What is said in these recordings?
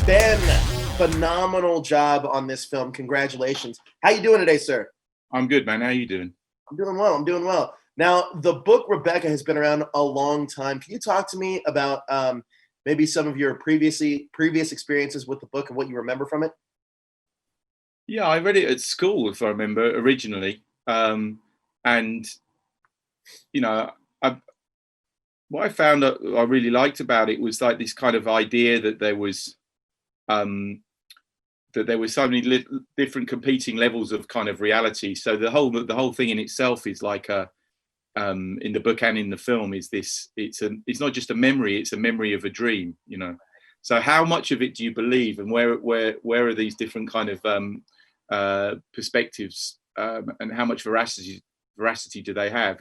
Ben, phenomenal job on this film. Congratulations. How you doing today, sir? I'm good, man. How you doing? I'm doing well. I'm doing well. Now, the book Rebecca has been around a long time. Can you talk to me about maybe some of your previous experiences with the book and what you remember from it? Yeah, I read it at school, if I remember, originally. And you know, I, what I found that I really liked about it was like this kind of idea um, that there was so many different competing levels of kind of reality. So the whole thing in itself is like a in the book and in the film is this. It's not just a memory; it's a memory of a dream. So how much of it do you believe, and where are these different kind of perspectives, and how much veracity do they have?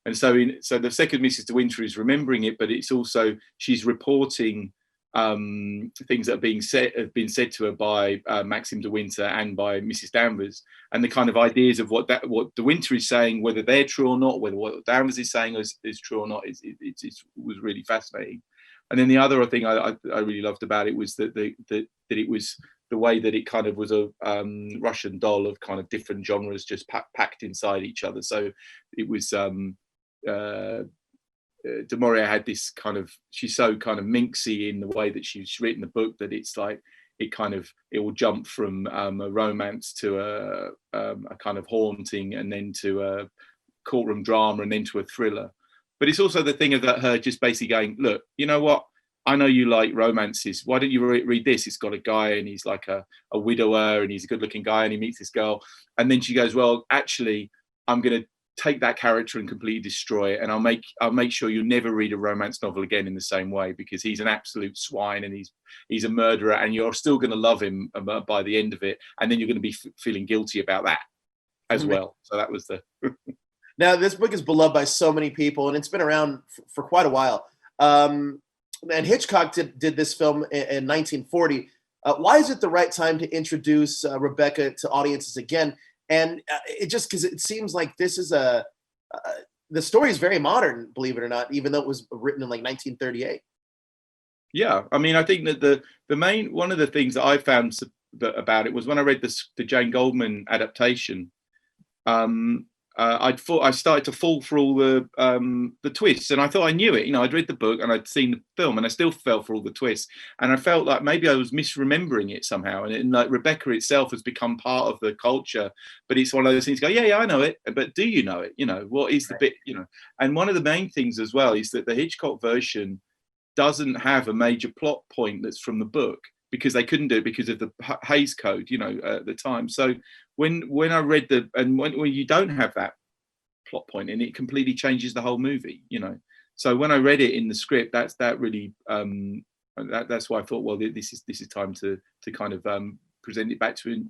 And so the second Mrs. De Winter is remembering it, but it's also she's reporting things that have been said to her by Maxim De Winter and by Mrs. Danvers, and the kind of ideas of what De Winter is saying, whether they're true or not, whether what Danvers is saying is true or not, it was really fascinating. And then the other thing I really loved about it was that it was the way that it kind of was a Russian doll of kind of different genres just packed inside each other. So it was De Maurier had this kind of, she's so kind of minxy in the way that she's written the book that it's like it will jump from a romance to a kind of haunting, and then to a courtroom drama, and then to a thriller. But it's also the thing of that her just basically going, look, you know what? I know you like romances. Why don't you read this? It's got a guy and he's like a widower and he's a good looking guy and he meets this girl. And then she goes, well, actually, I'm going to take that character and completely destroy it. And I'll make sure you never read a romance novel again in the same way, because he's an absolute swine and he's a murderer, and you're still going to love him by the end of it. And then you're going to be feeling guilty about that as well. So that was the... Now, this book is beloved by so many people, and it's been around for quite a while. And Hitchcock did this film in 1940. Why is it the right time to introduce Rebecca to audiences again? And it just because it seems like this is the story is very modern, believe it or not, even though it was written in like 1938. Yeah, I mean, I think that the main one of the things that I found about it was when I read the Jane Goldman adaptation. I started to fall for all the twists, and I thought I knew it. I'd read the book and I'd seen the film, and I still fell for all the twists. And I felt like maybe I was misremembering it somehow. And like Rebecca itself has become part of the culture, but it's one of those things. Yeah, I know it, but do you know it? What is the bit? And one of the main things as well is that the Hitchcock version doesn't have a major plot point that's from the book, because they couldn't do it because of the Hays Code, at the time. So when I read when you don't have that plot point, and it completely changes the whole movie, So when I read it in the script, that's why I thought, well, this is time to kind of present it back to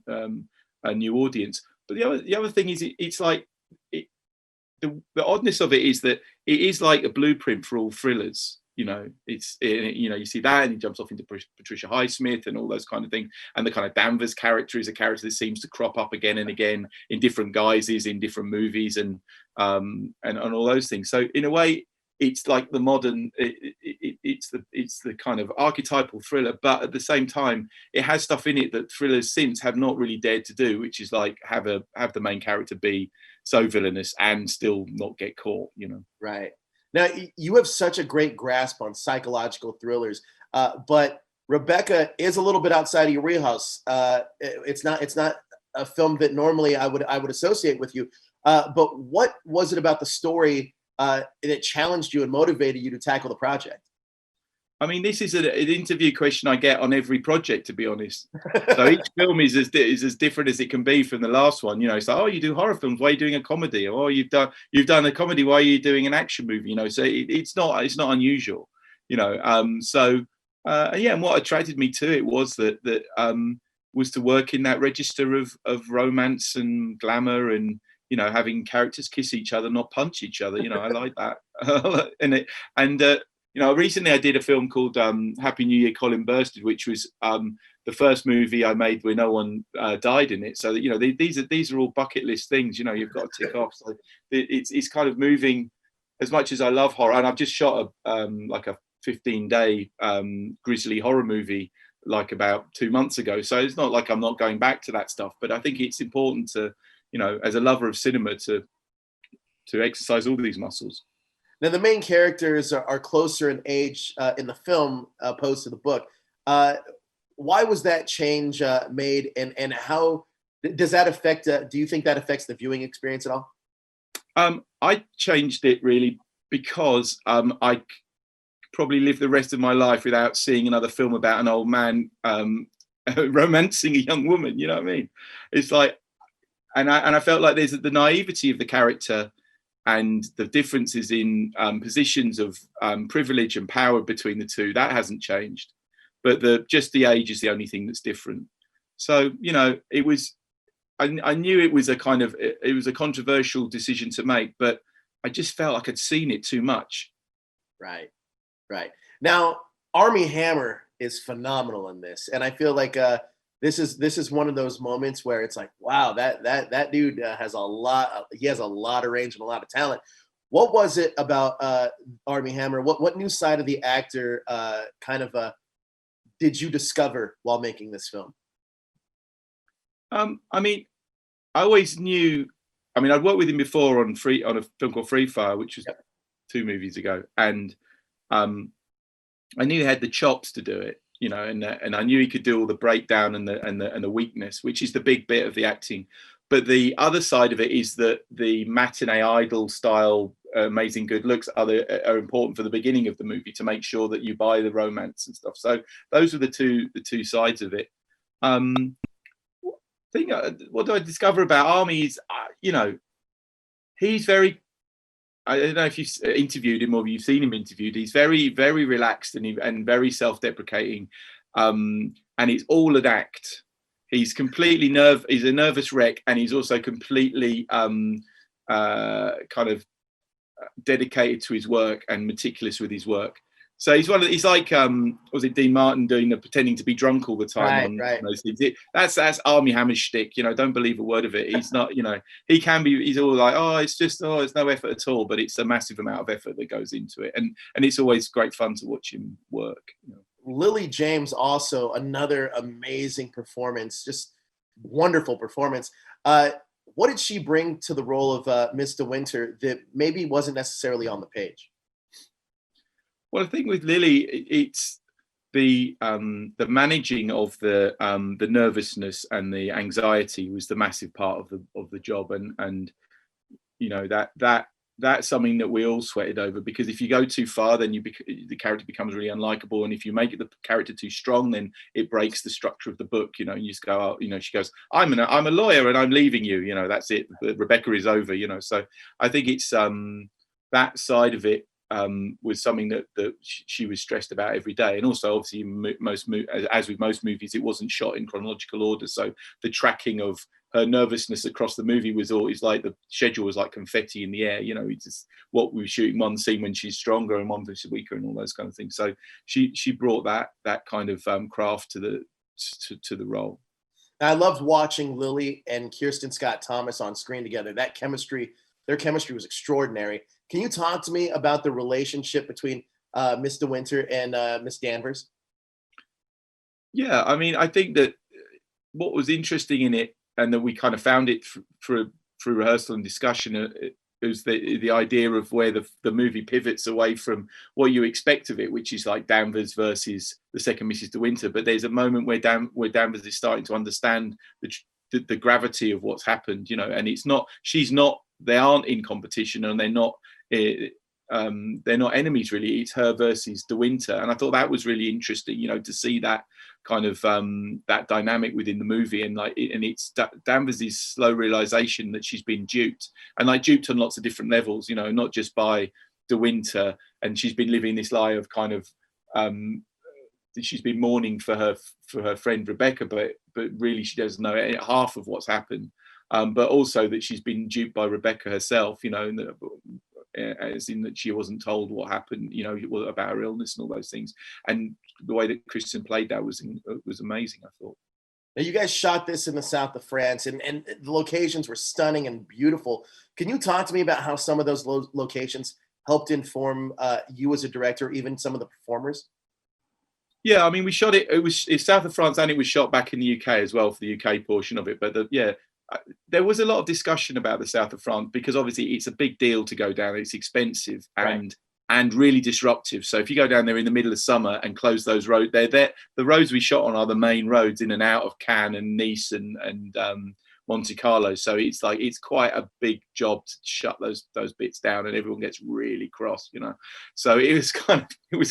a new audience. But the other thing is, it's like the oddness of it is that it is like a blueprint for all thrillers. It's you see that, and he jumps off into Patricia Highsmith and all those kind of things, and the kind of Danvers character is a character that seems to crop up again and again in different guises in different movies, and all those things. So in a way, it's like the modern, it's the kind of archetypal thriller, but at the same time, it has stuff in it that thrillers since have not really dared to do, which is like have the main character be so villainous and still not get caught. Right. Now, you have such a great grasp on psychological thrillers, but Rebecca is a little bit outside of your wheelhouse. It's not a film that normally I would associate with you. But what was it about the story that challenged you and motivated you to tackle the project? I mean, this is an interview question I get on every project, to be honest. So each film is as different as it can be from the last one. It's like, oh, you do horror films, why are you doing a comedy? Or, oh, you've done a comedy, why are you doing an action movie? So it's not unusual. And what attracted me to it was that was to work in that register of romance and glamour, and having characters kiss each other, not punch each other. I like that. Recently I did a film called Happy New Year, Colin Bursted, which was the first movie I made where no one died in it. So that, these are all bucket list things. You've got to tick off. So it's kind of moving. As much as I love horror, and I've just shot a 15-day grisly horror movie like about 2 months ago. So it's not like I'm not going back to that stuff, but I think it's important to, as a lover of cinema, to exercise all these muscles. Now, the main characters are closer in age in the film opposed to the book. Uh, why was that change made, and how does that affect? Do you think that affects the viewing experience at all? I changed it really because I probably live the rest of my life without seeing another film about an old man romancing a young woman. You know what I mean? It's like, and I felt like there's the naivety of the character and the differences in positions of privilege and power between the two, that hasn't changed, but just the age is the only thing that's different. So it was, I knew it was a controversial decision to make, but I just felt like I'd seen it too much. Right. Now, Armie Hammer is phenomenal in this, and I feel like this is one of those moments where it's like, wow, that dude has a lot. He has a lot of range and a lot of talent. What was it about Armie Hammer? What new side of the actor did you discover while making this film? I mean, I always knew. I mean, I'd worked with him before on a film called Free Fire, which was 2 movies ago, and I knew he had the chops to do it, and I knew he could do all the breakdown and the weakness, which is the big bit of the acting. But the other side of it is that the matinee idol style amazing good looks are important for the beginning of the movie to make sure that you buy the romance and stuff. So those were the two sides of it. What do I discover about Armie is, he's very. I don't know if you've interviewed him or you've seen him interviewed. He's very, very relaxed and very self-deprecating, and it's all an act. He's completely he's a nervous wreck, and he's also completely kind of dedicated to his work and meticulous with his work. So he's like was it Dean Martin pretending to be drunk all the time on those things. That's Armie Hammer's shtick. Don't believe a word of it. He's not, he can be. He's all like, it's no effort at all, but it's a massive amount of effort that goes into it, and it's always great fun to watch him work. Lily James, also another amazing performance, just wonderful performance. What did she bring to the role of Miss De Winter that maybe wasn't necessarily on the page? Well, I think with Lily, it's the managing of the nervousness and the anxiety was the massive part of the job, and that's something that we all sweated over, because if you go too far, then the character becomes really unlikable, and if you make the character too strong, then it breaks the structure of the book. You just go, she goes, I'm a lawyer and I'm leaving you. That's it. Rebecca is over. So I think it's that side of it. Was something that she was stressed about every day, and also obviously as with most movies, it wasn't shot in chronological order, so the tracking of her nervousness across the movie was always like the schedule was like confetti in the air. It's just what we were shooting one scene when she's stronger and one when she's weaker and all those kind of things. So she brought that kind of craft to the role. I loved watching Lily and Kirsten Scott Thomas on screen together. Their chemistry was extraordinary. Can you talk to me about the relationship between Miss De Winter and Miss Danvers? Yeah, I mean, I think that what was interesting in it, and that we kind of found it through rehearsal and discussion, is the idea of where the movie pivots away from what you expect of it, which is like Danvers versus the second Mrs. De Winter. But there's a moment where Danvers is starting to understand the gravity of what's happened, and they aren't in competition, and they're not enemies really. It's her versus De Winter, and I thought that was really interesting, to see that kind of that dynamic within the movie, and it's Danvers' slow realization that she's been duped, and duped on lots of different levels, not just by De Winter, and she's been living this lie of kind of she's been mourning for her friend Rebecca, but really she doesn't know half of what's happened. But also that she's been duped by Rebecca herself, as in that she wasn't told what happened, about her illness and all those things. And the way that Christian played that was amazing, I thought. Now, you guys shot this in the south of France, and the locations were stunning and beautiful. Can you talk to me about how some of those locations helped inform you as a director, even some of the performers? Yeah, I mean, we shot it. It's south of France, and it was shot back in the UK as well for the UK portion of it. But there was a lot of discussion about the south of France because obviously it's a big deal to go down. It's expensive Right. and really disruptive. So if you go down there in the middle of summer and close those roads, the roads we shot on are the main roads in and out of Cannes and Nice and Monte Carlo. So it's quite a big job to shut those bits down, and everyone gets really cross, you know. So it was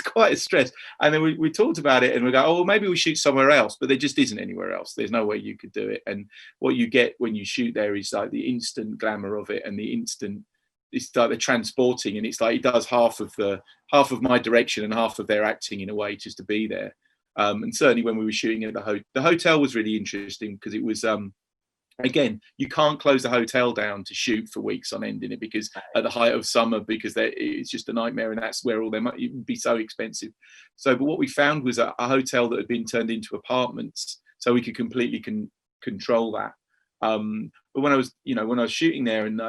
quite a stress. And then we talked about it, and we go, oh, well, maybe we shoot somewhere else, but there just isn't anywhere else. There's no way you could do it. And what you get when you shoot there is like the instant glamour of it and the instant. It's like the transporting, and it's like he does half of my direction and half of their acting in a way just to be there. And certainly when we were shooting at the hotel was really interesting because it was again, you can't close the hotel down to shoot for weeks on end in it because at the height of summer, because it's just a nightmare, and that's where all their money, it would be so expensive. So, but what we found was a hotel that had been turned into apartments, so we could completely control that. But when I was shooting there, and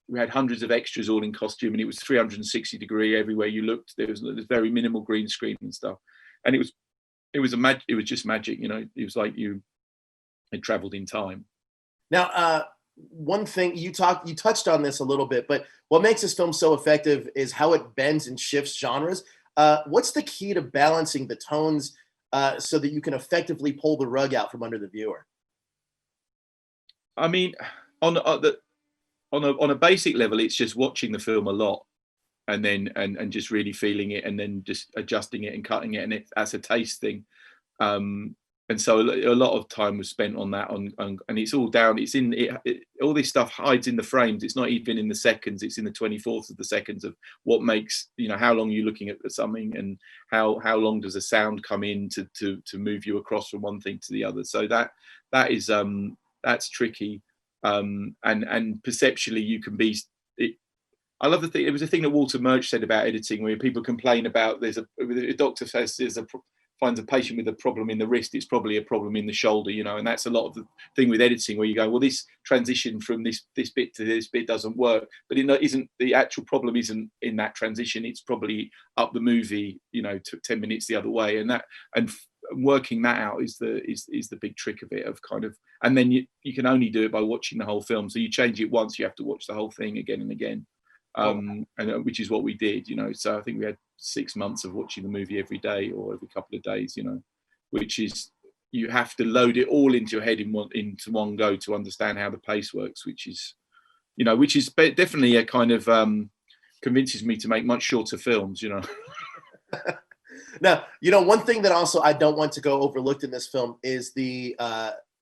we had hundreds of extras all in costume, and it was 360 degree everywhere you looked. There was very minimal green screen and stuff, and it was just magic, you know. It was like you had traveled in time. Now, one thing you touched on this a little bit, but what makes this film so effective is how it bends and shifts genres. What's the key to balancing the tones so that you can effectively pull the rug out from under the viewer? I mean, on a basic level, it's just watching the film a lot, and then and just really feeling it, and then just adjusting it and cutting it, that's a taste thing. And so a lot of time was spent on that, and it's all down. It's in it, all this stuff hides in the frames. It's not even in the seconds. It's in the 24th of the seconds of what makes, you know, how long you're looking at something, and how long does a sound come in to move you across from one thing to the other. So that is that's tricky, and perceptually you can be. I love the thing. It was a thing that Walter Murch said about editing, where people complain about a doctor says finds a patient with a problem in the wrist, it's probably a problem in the shoulder, you know. And that's a lot of the thing with editing, where you go, well, this transition from this bit to this bit doesn't work, but the actual problem isn't in that transition. It's probably up the movie, you know, 10 minutes the other way, and working that out is the big trick of it, of kind of, and then you can only do it by watching the whole film. So you change it once, you have to watch the whole thing again and again. And which is what we did, you know. So I think we had 6 months of watching the movie every day or every couple of days, you know, which is, you have to load it all into your head into one go to understand how the pace works, which is definitely a kind of convinces me to make much shorter films, you know. Now, you know, one thing that also I don't want to go overlooked in this film is the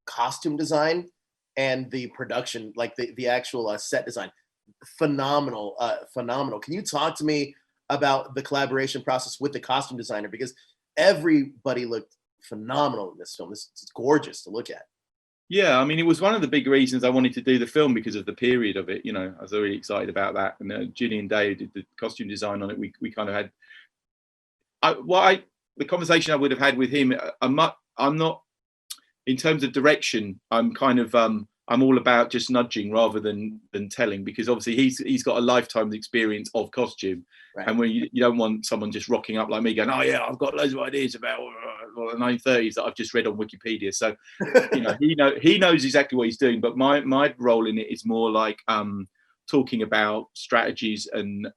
costume design and the production, like the actual set design. Phenomenal. Can you talk to me about the collaboration process with the costume designer? Because everybody looked phenomenal in this film. It's gorgeous to look at. Yeah, I mean, it was one of the big reasons I wanted to do the film, because of the period of it. You know, I was really excited about that. And Gillian Day did the costume design on it. We kind of had the conversation I would have had with him. I'm not in terms of direction. I'm kind of I'm all about just nudging rather than telling, because obviously he's got a lifetime's experience of costume, right. And when you don't want someone just rocking up like me going, oh yeah, I've got loads of ideas about the 1930s that I've just read on Wikipedia. So you know, he knows exactly what he's doing, but my role in it is more like talking about strategies and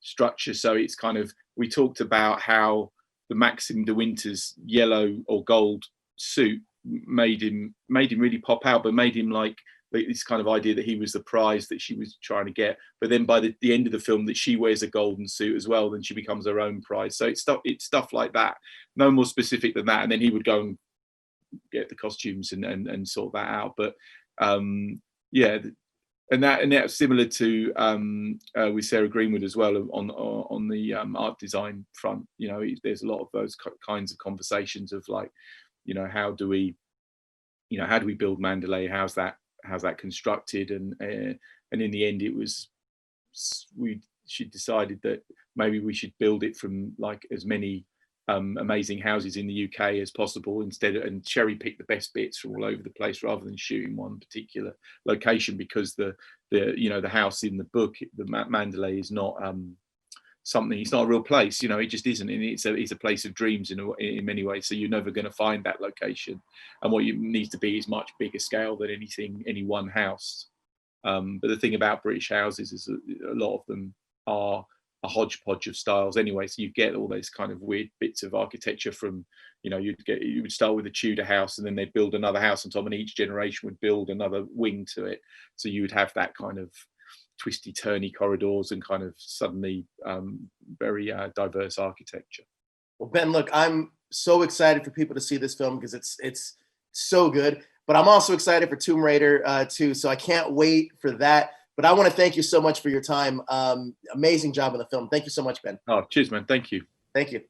structure. So it's kind of, we talked about how the Maxim de Winter's yellow or gold suit made him really pop out, but made him like this kind of idea that he was the prize that she was trying to get. But then by the end of the film, that she wears a golden suit as well, then she becomes her own prize. So it's stuff like that, no more specific than that. And then he would go and get the costumes and sort that out. But yeah, and that's similar to with Sarah Greenwood as well on the art design front. You know, there's a lot of those kinds of conversations of like, you know, how do we build Mandalay? How's that constructed? And in the end, she decided that maybe we should build it from like as many amazing houses in the UK as possible, and cherry pick the best bits from all over the place rather than shooting one particular location, because the house in the book, the Mandalay, is not something. It's not a real place, it just isn't. And it's a place of dreams in many ways. So you're never going to find that location. And what you need to be is much bigger scale than any one house. But the thing about British houses is a lot of them are a hodgepodge of styles anyway. So you get all those kind of weird bits of architecture from, you would start with a Tudor house, and then they'd build another house on top, and each generation would build another wing to it. So you would have that kind of twisty, turny corridors and kind of suddenly very diverse architecture. Well, Ben, look, I'm so excited for people to see this film because it's so good. But I'm also excited for Tomb Raider too, so I can't wait for that. But I want to thank you so much for your time. Amazing job in the film. Thank you so much, Ben. Oh, cheers, man. Thank you. Thank you.